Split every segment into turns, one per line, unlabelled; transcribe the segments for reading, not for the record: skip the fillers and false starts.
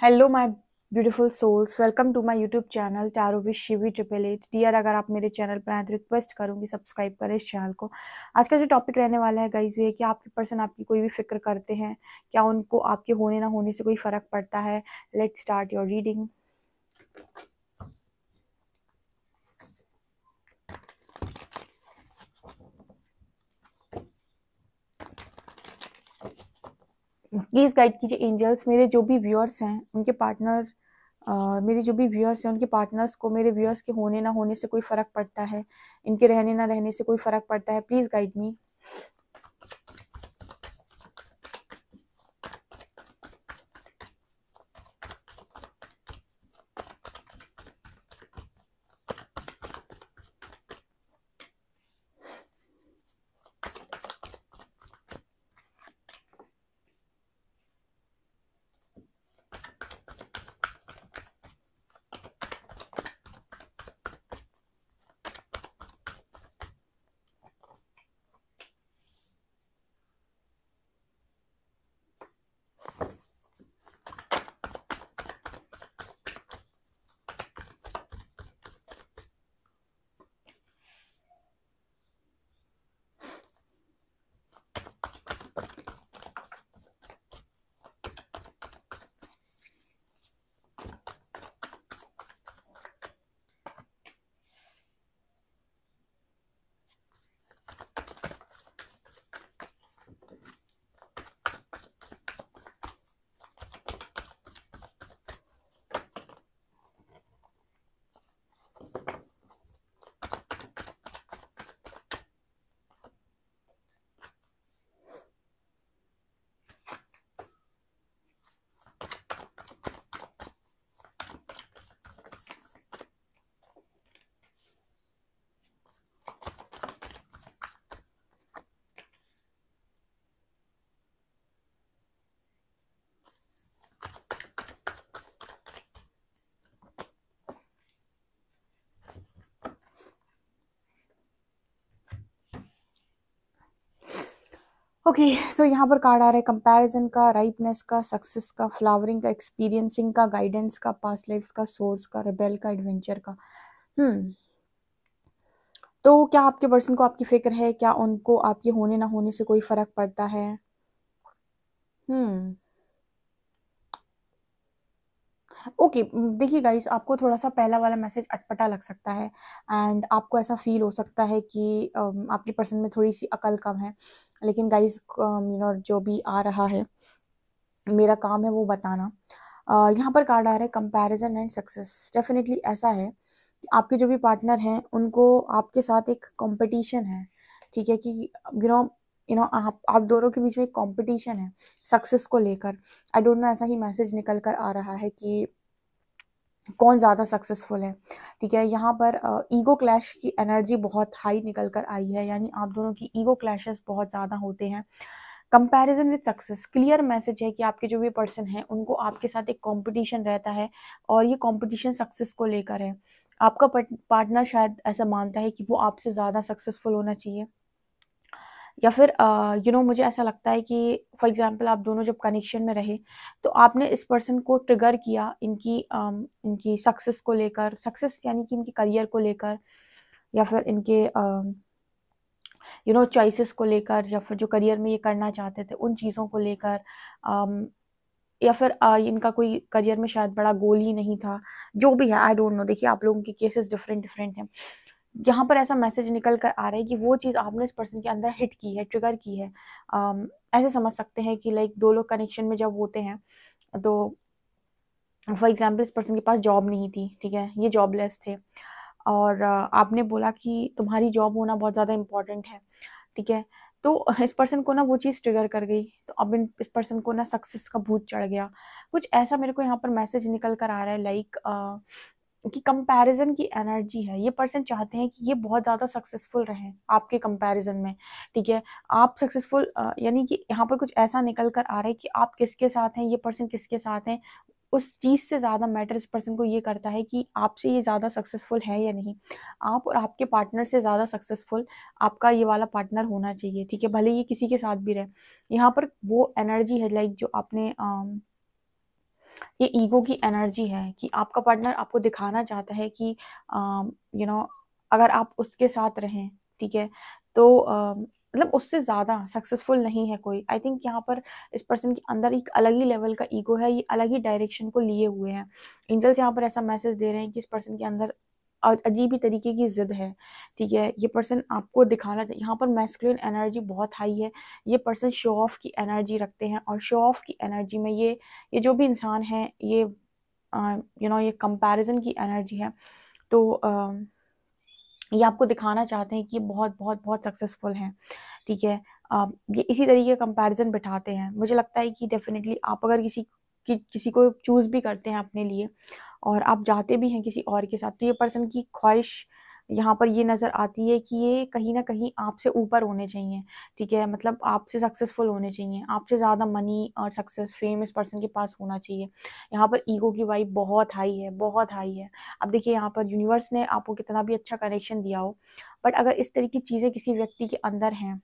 Hello my beautiful souls, welcome to my YouTube channel tarot with Shivi 888 dear. अगर आप मेरे channel पर आए तो रिक्वेस्ट करूंगी सब्सक्राइब करें इस चैनल को। आज का जो टॉपिक रहने वाला है गाइस ये है कि आपके पर्सन आपकी कोई भी फिक्र करते हैं क्या, उनको आपके होने ना होने से कोई फर्क पड़ता है। Let's start your reading. Please guide कीजिए एंजल्स, मेरे जो भी व्यूअर्स हैं उनके पार्टनर मेरे जो भी व्यूअर्स हैं उनके पार्टनर्स को मेरे व्यूअर्स के होने ना होने से कोई फ़र्क पड़ता है, इनके रहने ना रहने से कोई फ़र्क पड़ता है। Please guide me. ओके, सो यहाँ पर कार्ड आ रहा है कंपैरिजन का, राइपनेस का, सक्सेस का, फ्लावरिंग का, एक्सपीरियंसिंग का, गाइडेंस का, पास्ट लाइफ्स का, सोर्स का, रिबेल का, एडवेंचर का। तो क्या आपके पर्सन को आपकी फिक्र है? क्या उनको आपके होने ना होने से कोई फर्क पड़ता है? हम्म ओके, देखिए गाइस, आपको थोड़ा सा पहला वाला मैसेज अटपटा लग सकता है एंड आपको ऐसा फील हो सकता है कि आपके पर्सन में थोड़ी सी अकल कम है। लेकिन गाइस, जो भी आ रहा है मेरा काम है वो बताना। यहाँ पर कार्ड आ रहा है कंपैरिजन एंड सक्सेस। डेफिनेटली ऐसा है कि आपके जो भी पार्टनर हैं उनको आपके साथ एक कंपटीशन है। ठीक है कि आप दोनों के बीच में एक कंपटीशन है सक्सेस को लेकर। आई डोंट नो, ऐसा ही मैसेज निकल कर आ रहा है कि कौन ज़्यादा सक्सेसफुल है। ठीक है, यहाँ पर ईगो क्लैश की एनर्जी बहुत हाई निकल कर आई है, यानी आप दोनों की ईगो क्लैशेस बहुत ज़्यादा होते हैं। Comparison with success, clear message है कि आपके जो भी पर्सन हैं उनको आपके साथ एक कंपटीशन रहता है और ये कंपटीशन सक्सेस को लेकर है। आपका पार्टनर शायद ऐसा मानता है कि वो आपसे ज़्यादा सक्सेसफुल होना चाहिए, या फिर मुझे ऐसा लगता है कि फॉर एग्जांपल आप दोनों जब कनेक्शन में रहे तो आपने इस पर्सन को ट्रिगर किया इनकी सक्सेस को लेकर, सक्सेस यानी कि इनके करियर को लेकर, या फिर इनके चॉइसेस को लेकर, या फिर जो करियर में ये करना चाहते थे उन चीज़ों को लेकर, या फिर इनका कोई करियर में शायद बड़ा गोल ही नहीं था। जो भी है, आई डोंट नो। देखिए, आप लोगों के केसेस डिफरेंट डिफरेंट हैं। यहाँ पर ऐसा मैसेज निकल कर आ रहा है कि वो चीज़ आपने इस पर्सन के अंदर हिट की है, ट्रिगर की है। ऐसे समझ सकते हैं कि लाइक दो लोग कनेक्शन में जब होते हैं तो फॉर एग्जाम्पल इस पर्सन के पास जॉब नहीं थी, ठीक है, ये जॉबलेस थे, और आपने बोला कि तुम्हारी जॉब होना बहुत ज़्यादा इम्पोर्टेंट है। ठीक है, तो इस पर्सन को ना वो चीज़ ट्रिगर कर गई, तो अब इस पर्सन को ना सक्सेस का भूत चढ़ गया। कुछ ऐसा मेरे को यहाँ पर मैसेज निकल कर आ रहा है, लाइक कि कंपैरिजन की एनर्जी है। ये पर्सन चाहते हैं कि ये बहुत ज़्यादा सक्सेसफुल रहें आपके कंपैरिजन में। ठीक है, आप सक्सेसफुल, यानी कि यहाँ पर कुछ ऐसा निकल कर आ रहा है कि आप किसके साथ हैं, ये पर्सन किसके साथ हैं, उस चीज़ से ज़्यादा मैटर इस पर्सन को ये करता है कि आपसे ये ज़्यादा सक्सेसफुल है या नहीं। आप और आपके पार्टनर से ज़्यादा सक्सेसफुल आपका ये वाला पार्टनर होना चाहिए। ठीक है, भले ये किसी के साथ भी रहे। यहाँ पर वो एनर्जी है लाइक जो आपने ये ईगो की एनर्जी है कि आपका पार्टनर आपको दिखाना चाहता है कि यू नो अगर आप उसके साथ रहें, ठीक है, तो मतलब उससे ज़्यादा सक्सेसफुल नहीं है कोई। आई थिंक यहाँ पर इस पर्सन के अंदर एक अलग ही लेवल का ईगो है, ये अलग ही डायरेक्शन को लिए हुए हैं। एंजल्स यहाँ पर ऐसा मैसेज दे रहे हैं कि इस पर्सन के अंदर अजीब ही तरीके की ज़िद है, ठीक है। ये पर्सन आपको दिखाना, यहाँ पर मैस्कुलिन एनर्जी बहुत हाई है। ये पर्सन शो ऑफ की एनर्जी रखते हैं, और शो ऑफ की एनर्जी में ये जो भी इंसान है, ये ये कंपैरिजन की एनर्जी है। तो ये आपको दिखाना चाहते हैं कि ये बहुत बहुत बहुत सक्सेसफुल हैं, ठीक है। ये इसी तरीके का कंपैरिजन बिठाते हैं। मुझे लगता है कि डेफिनेटली आप अगर किसी को चूज़ भी करते हैं अपने लिए, और आप जाते भी हैं किसी और के साथ, तो ये पर्सन की ख्वाहिश यहाँ पर ये नज़र आती है कि ये कहीं न कहीं आपसे ऊपर होने चाहिए, ठीक है। मतलब आपसे सक्सेसफुल होने चाहिए, आपसे ज़्यादा मनी और सक्सेस, फेम इस पर्सन के पास होना चाहिए। यहाँ पर ईगो की वाइब बहुत हाई है, बहुत हाई है। अब देखिए, यहाँ पर यूनिवर्स ने आपको कितना भी अच्छा कनेक्शन दिया हो, बट अगर इस तरह की चीज़ें किसी व्यक्ति के अंदर हैं,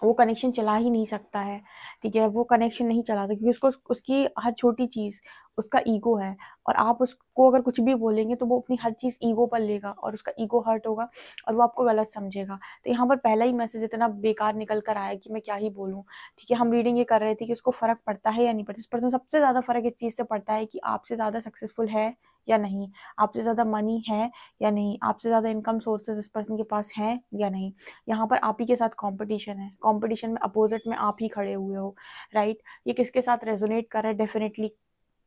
वो कनेक्शन चला ही नहीं सकता है, ठीक है। वो कनेक्शन नहीं चला सकता, क्योंकि उसको उसकी हर छोटी चीज़ उसका ईगो है, और आप उसको अगर कुछ भी बोलेंगे तो वो अपनी हर चीज़ ईगो पर लेगा, और उसका ईगो हर्ट होगा, और वो आपको गलत समझेगा। तो यहाँ पर पहला ही मैसेज इतना बेकार निकल कर आया कि मैं क्या ही बोलूँ, ठीक है। हम रीडिंग ये कर रहे थे कि उसको फ़र्क पड़ता है या नहीं पड़ता। इस पर्सन सबसे ज़्यादा फ़र्क इस चीज़ से पड़ता है कि आपसे ज़्यादा सक्सेसफुल है या नहीं, आपसे ज़्यादा मनी है या नहीं, आपसे ज़्यादा इनकम सोर्सेज इस पर्सन के पास हैं या नहीं। यहाँ पर आप ही के साथ कंपटीशन है, कंपटीशन में अपोजिट में आप ही खड़े हुए हो, राइट। ये किसके साथ रेजोनेट कर रहा है, डेफिनेटली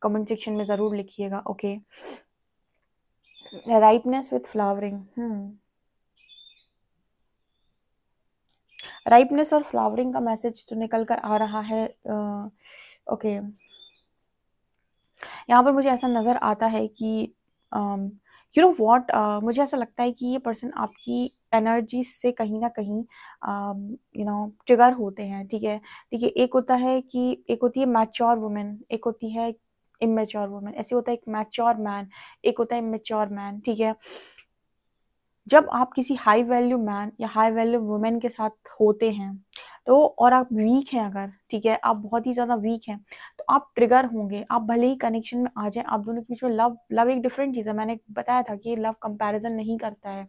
कमेंट सेक्शन में ज़रूर लिखिएगा, ओके। राइपनेस विथ फ्लावरिंग, राइपनेस और फ्लावरिंग का मैसेज तो निकल कर आ रहा है, ओके। यहाँ पर मुझे ऐसा नज़र आता है कि यू नो व्हाट, मुझे ऐसा लगता है कि ये पर्सन आपकी एनर्जी से कहीं ना कहीं ट्रिगर होते हैं, ठीक है। देखिए, एक होती है मैच्योर वुमेन, एक होती है इमेच्योर वुमेन। ऐसे होता है एक मैच्योर मैन, एक होता है इमेच्योर मैन, ठीक है। जब आप किसी हाई वैल्यू मैन या हाई वैल्यू वुमेन के साथ होते हैं, तो और आप वीक हैं, अगर ठीक है, आप बहुत ही ज़्यादा वीक हैं, तो आप ट्रिगर होंगे। आप भले ही कनेक्शन में आ जाएं, आप दोनों के बीच में लव लव एक डिफरेंट चीज़ है। मैंने बताया था कि लव कंपैरिजन नहीं करता है,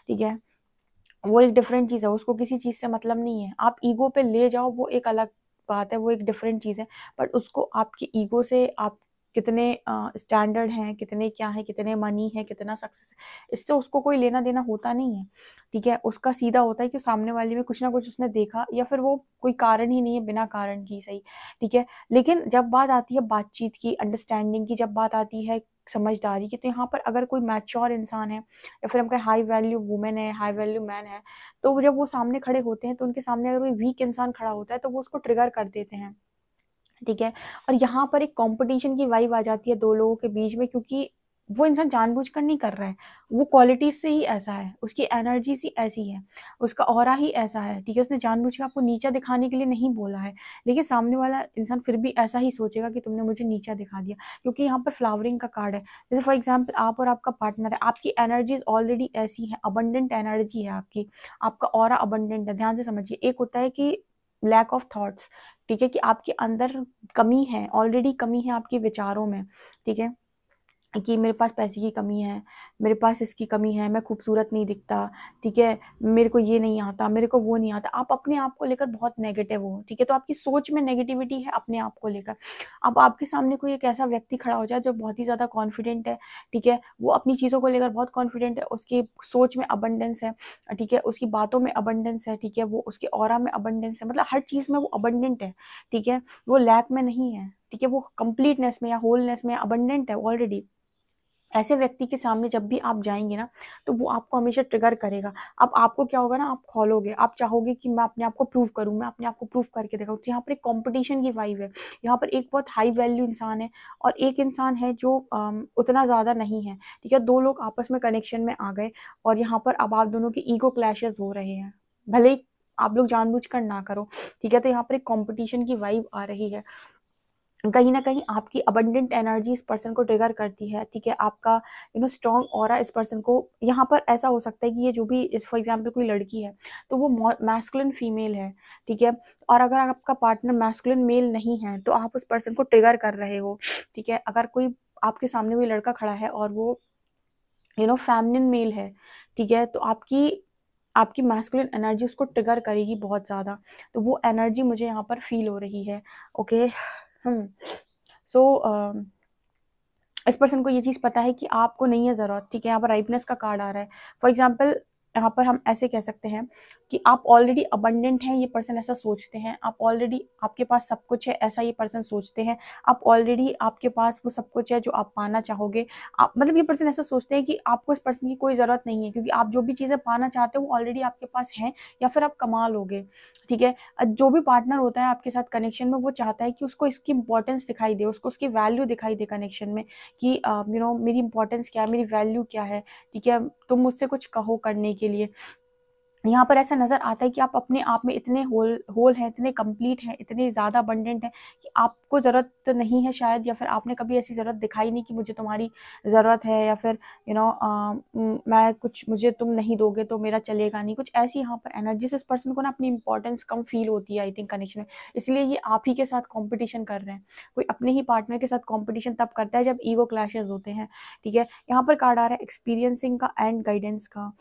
ठीक है। वो एक डिफरेंट चीज़ है, उसको किसी चीज़ से मतलब नहीं है। आप ईगो पे ले जाओ, वो एक अलग बात है, वो एक डिफरेंट चीज़ है। बट उसको आपकी ईगो से आप कितने स्टैंडर्ड हैं, कितने क्या है, कितने मनी है, कितना सक्सेस है, इससे उसको कोई लेना देना होता नहीं है, ठीक है। उसका सीधा होता है कि सामने वाले में कुछ ना कुछ उसने देखा, या फिर वो कोई कारण ही नहीं है, बिना कारण की, सही, ठीक है। लेकिन जब बात आती है बातचीत की, अंडरस्टैंडिंग की, जब बात आती है समझदारी की, तो यहाँ पर अगर कोई मैच्योर इंसान है, या फिर हम कहें हाई वैल्यू वुमेन है, हाई वैल्यू मैन है, तो जब वो सामने खड़े होते हैं, तो उनके सामने अगर कोई वीक इंसान खड़ा होता है, तो वो उसको ट्रिगर कर देते हैं, ठीक है। और यहाँ पर एक कंपटीशन की वाइब आ जाती है दो लोगों के बीच में, क्योंकि वो इंसान जानबूझकर नहीं कर रहा है, वो क्वालिटीज से ही ऐसा है, उसकी एनर्जी सी ऐसी है, उसका ऑरा ही ऐसा है, ठीक है। उसने जानबूझ के आपको नीचा दिखाने के लिए नहीं बोला है, लेकिन सामने वाला इंसान फिर भी ऐसा ही सोचेगा कि तुमने मुझे नीचा दिखा दिया, क्योंकि यहाँ पर फ्लावरिंग का कार्ड है। जैसे फॉर एग्जाम्पल, आप और आपका पार्टनर है, आपकी एनर्जी ऑलरेडी ऐसी है, अबंडेंट एनर्जी है आपकी, आपका ऑरा अबंडेंट है। ध्यान से समझिए, एक होता है कि लैक ऑफ थॉट्स, ठीक है, कि आपके अंदर कमी है, ऑलरेडी कमी है आपके विचारों में, ठीक है, कि मेरे पास पैसे की कमी है, मेरे पास इसकी कमी है, मैं खूबसूरत नहीं दिखता, ठीक है, मेरे को ये नहीं आता, मेरे को वो नहीं आता। आप अपने आप को लेकर बहुत नेगेटिव हो, ठीक है, तो आपकी सोच में नेगेटिविटी है अपने आप को लेकर। अब आपके सामने कोई एक ऐसा व्यक्ति खड़ा हो जाए जो बहुत ही ज़्यादा कॉन्फिडेंट है, ठीक है, वो अपनी चीज़ों को लेकर बहुत कॉन्फिडेंट है, उसकी सोच में अबंडेंस है, ठीक है, उसकी बातों में अबंडेंस है, ठीक है, वो उसके ऑरा में अबंडेंस है, मतलब हर चीज़ में वो अबंडेंट है, ठीक है, वो लैक में नहीं है, ठीक है, वो कंप्लीटनेस में या होलनेस में अबंडेंट है ऑलरेडी। ऐसे व्यक्ति के सामने जब भी आप जाएँगे ना, तो वो आपको हमेशा ट्रिगर करेगा। अब आपको क्या होगा ना, आप खोलोगे, आप चाहोगे कि मैं अपने आप को प्रूव करूँ, मैं अपने आप को प्रूव करके दिखाऊँ। तो यहाँ पर एक कॉम्पिटिशन की वाइब है। यहाँ पर एक बहुत हाई वैल्यू इंसान है, और एक इंसान है जो उतना ज़्यादा नहीं है, ठीक है। 2 लोग आपस में कनेक्शन में आ गए, और यहाँ पर अब आप दोनों के ईगो क्लैशेज़ हो रहे हैं। भले ही आप लोग जानबूझकर ना करो, ठीक है। तो यहाँ पर एक कॉम्पिटिशन की वाइब आ रही है। कहीं न कहीं आपकी अबंडेंट एनर्जी इस पर्सन को ट्रिगर करती है, ठीक है? आपका स्ट्रॉन्ग ऑरा इस पर्सन को, यहाँ पर ऐसा हो सकता है कि ये जो भी इस फॉर एग्ज़ाम्पल कोई लड़की है, तो वो मैस्कुलिन फीमेल है, ठीक है? और अगर आपका पार्टनर मैस्कुलिन मेल नहीं है, तो आप उस पर्सन को ट्रिगर कर रहे हो, ठीक है? अगर कोई आपके सामने कोई लड़का खड़ा है और वो फेमिनिन मेल है, ठीक है? तो आपकी आपकी मैस्कुलिन एनर्जी उसको ट्रिगर करेगी बहुत ज़्यादा, तो वो एनर्जी मुझे यहाँ पर फ़ील हो रही है, ओके? सो इस पर्सन को ये चीज़ पता है कि आपको नहीं है ज़रूरत, ठीक है? यहाँ पर राइपनेस का कार्ड आ रहा है। फॉर एग्ज़ाम्पल यहाँ पर हम ऐसे कह सकते हैं कि आप ऑलरेडी अबंडेंट हैं, ये पर्सन ऐसा सोचते हैं। आप ऑलरेडी, आपके पास सब कुछ है, ऐसा ये पर्सन सोचते हैं। आप ऑलरेडी, आपके पास वो सब कुछ है जो आप पाना चाहोगे। आप मतलब ये पर्सन ऐसा सोचते हैं कि आपको इस पर्सन की कोई ज़रूरत नहीं है, क्योंकि आप जो भी चीज़ें पाना चाहते हो वो ऑलरेडी आपके पास हैं, या फिर आप कमा लोगे, ठीक है? जो भी पार्टनर होता है आपके साथ कनेक्शन में, वो चाहता है कि उसको इसकी इम्पोर्टेंस दिखाई दे, उसको उसकी वैल्यू दिखाई दे कनेक्शन में, कि मेरी इंपॉर्टेंस क्या है, मेरी वैल्यू क्या है, ठीक है? तुम मुझसे कुछ कहो करने के लिए। यहाँ पर ऐसा नज़र आता है कि आप अपने आप में इतने होल होल हैं, इतने कंप्लीट हैं, इतने ज़्यादा अबंडेंट हैं कि आपको ज़रूरत नहीं है शायद, या फिर आपने कभी ऐसी ज़रूरत दिखाई नहीं कि मुझे तुम्हारी ज़रूरत है, या फिर मैं कुछ, मुझे तुम नहीं दोगे तो मेरा चलेगा नहीं। कुछ ऐसी यहाँ पर एनर्जी से इस पर्सन को ना अपनी इंपॉर्टेंस कम फ़ील होती है आई थिंक कनेक्शन में, इसलिए ये आप ही के साथ कॉम्पिटिशन कर रहे हैं। कोई अपने ही पार्टनर के साथ कॉम्पिटिशन तब करता है जब ईगो क्लैशेज़ होते हैं, ठीक है? यहाँ पर कार्ड आ रहा है एक्सपीरियंसिंग का एंड गाइडेंस का।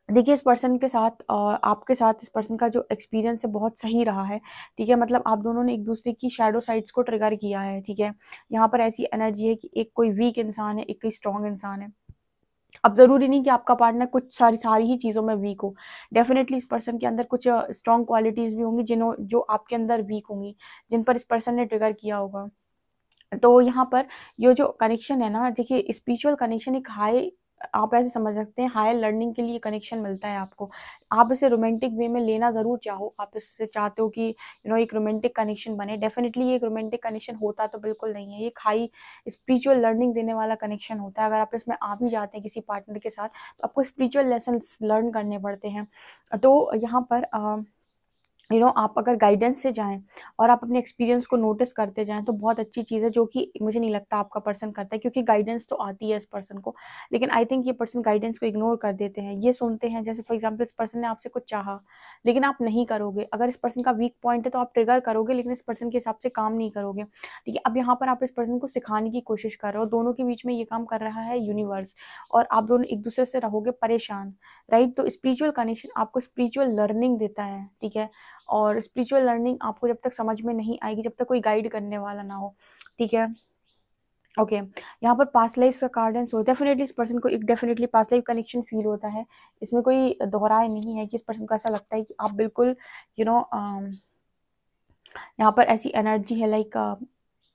देखिए, इस पर्सन के साथ आपके साथ इस पर्सन का जो एक्सपीरियंस है बहुत सही रहा है, ठीक है? मतलब आप दोनों ने एक-दूसरे की शैडो साइड्स को ट्रिगर किया है, ठीक है? यहाँ पर ऐसी एनर्जी है कि एक कोई वीक इंसान है, एक कोई स्ट्रॉन्ग इंसान है। अब ज़रूरी नहीं कि आपका पार्टनर कुछ सारी सारी ही चीज़ों में वीक हो। डेफ़िनेटली इस पर्सन के अंदर कुछ स्ट्रॉन्ग क्वालिटीज़ भी होंगी जो आपके अंदर वीक होंगी, जिन पर इस पर्सन ने ट्रिगर किया होगा। तो यहाँ पर ये जो कनेक्शन है ना, देखिए स्पिरिचुअल कनेक्शन एक हाई, आप ऐसे समझ सकते हैं हायर लर्निंग के लिए कनेक्शन मिलता है आपको। आप इसे रोमांटिक वे में लेना ज़रूर चाहो, आप इससे चाहते हो कि एक रोमांटिक कनेक्शन बने, डेफ़िनिटली ये एक रोमांटिक कनेक्शन होता तो बिल्कुल नहीं है। ये एक हाई स्पिरिचुअल लर्निंग देने वाला कनेक्शन होता है। अगर आप इसमें आ भी जाते हैं किसी पार्टनर के साथ, तो आपको स्पिरिचुअल लेसन्स लर्न करने पड़ते हैं। तो यहाँ पर आप अगर गाइडेंस से जाएँ और आप अपने एक्सपीरियंस को नोटिस करते जाएँ, तो बहुत अच्छी चीज़ है, जो कि मुझे नहीं लगता आपका पर्सन करता है, क्योंकि गाइडेंस तो आती है इस पर्सन को। लेकिन आई थिंक ये पर्सन गाइडेंस को इग्नोर कर देते हैं। ये सुनते हैं, जैसे फॉर एग्ज़ाम्पल इस पर्सन ने आपसे कुछ चाहा, लेकिन आप नहीं करोगे। अगर इस पर्सन का वीक पॉइंट है तो आप ट्रिगर करोगे, लेकिन इस पर्सन के हिसाब से काम नहीं करोगे, ठीक है? अब यहाँ पर आप इस पर्सन को सिखाने की कोशिश कर रहे हो, दोनों के बीच में ये काम कर रहा है यूनिवर्स, और आप दोनों एक-दूसरे से रहोगे परेशान, राइट? तो स्पिरिचुअल कनेक्शन आपको स्पिरिचुअल लर्निंग देता है, ठीक है? और स्पिरिचुअल लर्निंग आपको जब तक समझ में नहीं आएगी, जब तक कोई गाइड करने वाला ना हो, ठीक है? ओके, यहाँ पर पास्ट लाइफ का कार्ड है, सो डेफिनेटली इस पर्सन को एक definitely past life connection feel होता है। इसमें कोई दोहराए नहीं है कि इस पर्सन को ऐसा लगता है कि आप बिल्कुल यू नो यहाँ पर ऐसी एनर्जी है, लाइक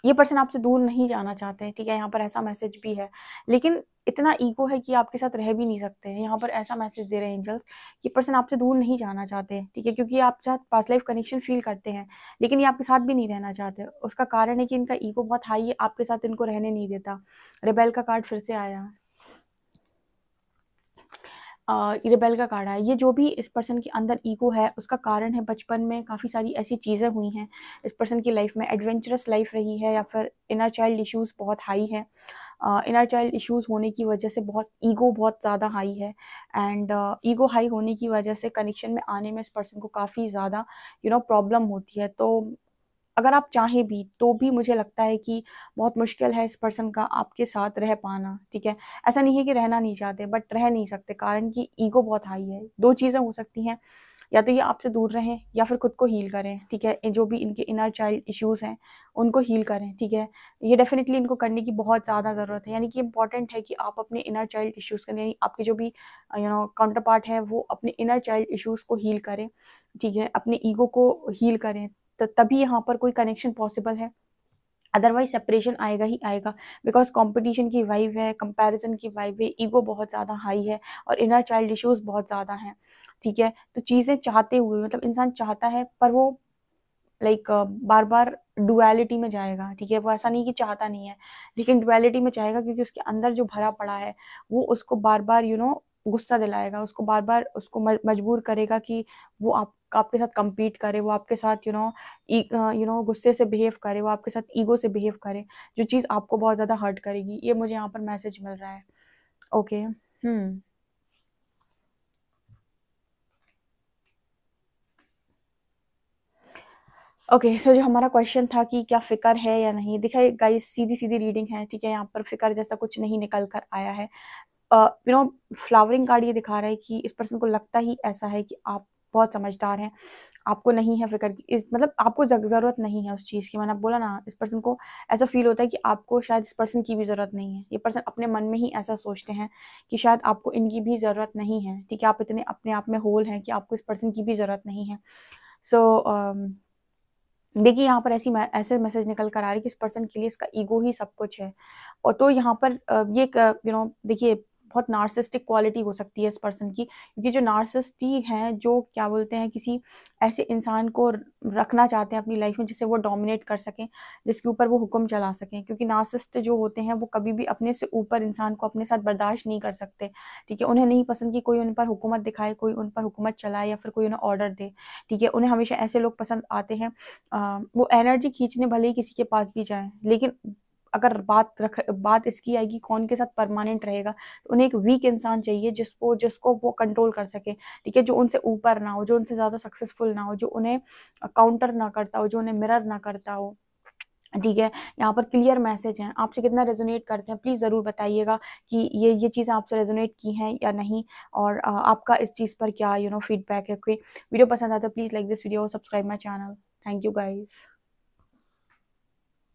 ये पर्सन आपसे दूर नहीं जाना चाहते हैं, ठीक है? यहाँ पर ऐसा मैसेज भी है, लेकिन इतना ईगो है कि आपके साथ रह भी नहीं सकते हैं। यहाँ पर ऐसा मैसेज दे रहे हैं एंजल्स कि पर्सन आपसे दूर नहीं जाना चाहते, ठीक है? क्योंकि ये आपके साथ पास्ट लाइफ कनेक्शन फ़ील करते हैं, लेकिन ये आपके साथ भी नहीं रहना चाहते। उसका कारण है कि इनका ईगो बहुत हाई है, आपके साथ इनको रहने नहीं देता। रिबेल का कार्ड फिर से आया। रिबेल का कार्ड आया। ये जो भी इस पर्सन के अंदर ईगो है, उसका कारण है बचपन में काफ़ी सारी ऐसी चीज़ें हुई हैं। इस पर्सन की लाइफ में एडवेंचरस लाइफ रही है, या फिर इनर चाइल्ड इश्यूज़ बहुत हाई हैं। इनर चाइल्ड इश्यूज़ होने की वजह से बहुत ईगो बहुत ज़्यादा हाई है, एंड ईगो हाई होने की वजह से कनेक्शन में आने में इस पर्सन को काफ़ी ज़्यादा प्रॉब्लम होती है। तो अगर आप चाहें भी, तो भी मुझे लगता है कि बहुत मुश्किल है इस पर्सन का आपके साथ रह पाना, ठीक है? ऐसा नहीं है कि रहना नहीं चाहते, बट रह नहीं सकते, कारण कि ईगो बहुत हाई है। 2 चीज़ें हो सकती हैं, या तो ये आपसे दूर रहें या फिर खुद को हील करें, ठीक है? जो भी इनके इनर चाइल्ड इश्यूज़ हैं, उनको हील करें, ठीक है? ये डेफ़िनिटली इनको करने की बहुत ज़्यादा ज़रूरत है, यानी कि इम्पोर्टेंट है कि आप अपने इनर चाइल्ड इश्यूज़ को, यानी आपके जो भी काउंटर पार्ट है, वो अपने इनर चाइल्ड इश्यूज़ को हील करें, ठीक है? अपने ईगो को हील करें, तभी यहाँ पर कोई कनेक्शन पॉसिबल है। अदरवाइज़ सेपरेशन आएगा ही आएगा, बिकॉज़ कॉम्पिटिशन की वाइब है, कंपैरिज़न की वाइब है, ईगो बहुत ज़्यादा हाई है और इनर चाइल्ड इश्यूज़ बहुत ज़्यादा हैं, ठीक है? तो चीज़ें चाहते हुए, मतलब इंसान चाहता है, पर वो लाइक बार-बार डुअलिटी में जाएगा, ठीक है? वो ऐसा नहीं कि चाहता नहीं है, लेकिन डुअलिटी में जाएगा, क्योंकि उसके अंदर जो भरा पड़ा है, वो उसको बार-बार गुस्सा दिलाएगा, उसको बार-बार उसको मजबूर करेगा कि वो आप आपके साथ compete करे, वो आपके साथ गुस्से से बिहेव करे, वो आपके साथ ईगो से बिहेव करे, जो चीज़ आपको बहुत ज़्यादा हर्ट करेगी। ये मुझे यहाँ पर मैसेज मिल रहा है। ओके। ओके, सो जो हमारा क्वेश्चन था कि क्या फ़िक्र है या नहीं, देखिए गाइस सीधी-सीधी रीडिंग है, ठीक है? यहाँ पर फ़िक्र जैसा कुछ नहीं निकल कर आया है। फ्लावरिंग कार्ड ये दिखा रहा है कि इस पर्सन को लगता ही ऐसा है कि आप बहुत समझदार हैं, आपको नहीं है फ़िक्र की, इस मतलब आपको ज़रूरत नहीं है उस चीज़ की। मैंने बोला ना, इस पर्सन को ऐसा फ़ील होता है कि आपको शायद इस पर्सन की भी ज़रूरत नहीं है। ये पर्सन अपने मन में ही ऐसा सोचते हैं कि शायद आपको इनकी भी ज़रूरत नहीं है, ठीक है? आप इतने अपने आप में होल हैं कि आपको इस पर्सन की भी ज़रूरत नहीं है। सो देखिए यहाँ पर ऐसे मैसेज निकल कर आ रही है कि इस पर्सन के लिए इसका ईगो ही सब कुछ है। और तो यहाँ पर ये एक देखिए बहुत नार्सिसिस्टिक क्वालिटी हो सकती है इस पर्सन की, क्योंकि जो नार्सिसिस्टी हैं, जो क्या बोलते हैं, किसी ऐसे इंसान को रखना चाहते हैं अपनी लाइफ में जिसे वो डोमिनेट कर सकें, जिसके ऊपर वो हुक्म चला सकें, क्योंकि नार्सिसिस्ट जो होते हैं वो कभी भी अपने से ऊपर इंसान को अपने साथ बर्दाश्त नहीं कर सकते, ठीक है? उन्हें नहीं पसंद कि कोई उन पर हुकूमत दिखाए, कोई उन पर हुकूमत चलाए या फिर कोई उन्हें ऑर्डर दे, ठीक है? उन्हें हमेशा ऐसे लोग पसंद आते हैं, वो एनर्जी खींचने भले ही किसी के पास भी जाएँ, लेकिन अगर बात इसकी आएगी कौन के साथ परमानेंट रहेगा, तो उन्हें एक वीक इंसान चाहिए जिसको जिसको वो कंट्रोल कर सके, ठीक है? जो उनसे ऊपर ना हो, जो उनसे ज़्यादा सक्सेसफुल ना हो, जो उन्हें काउंटर ना करता हो, जो उन्हें मिरर ना करता हो, ठीक है? यहाँ पर क्लियर मैसेज हैं, आपसे कितना रेज़ोनेट करते हैं, प्लीज़ ज़रूर बताइएगा कि ये चीज़ें आपसे रेज़ोनेट की हैं या नहीं, और आपका इस चीज़ पर क्या फीडबैक है। कोई वीडियो पसंद आता है, please like this video, subscribe my channel. Thank you guys.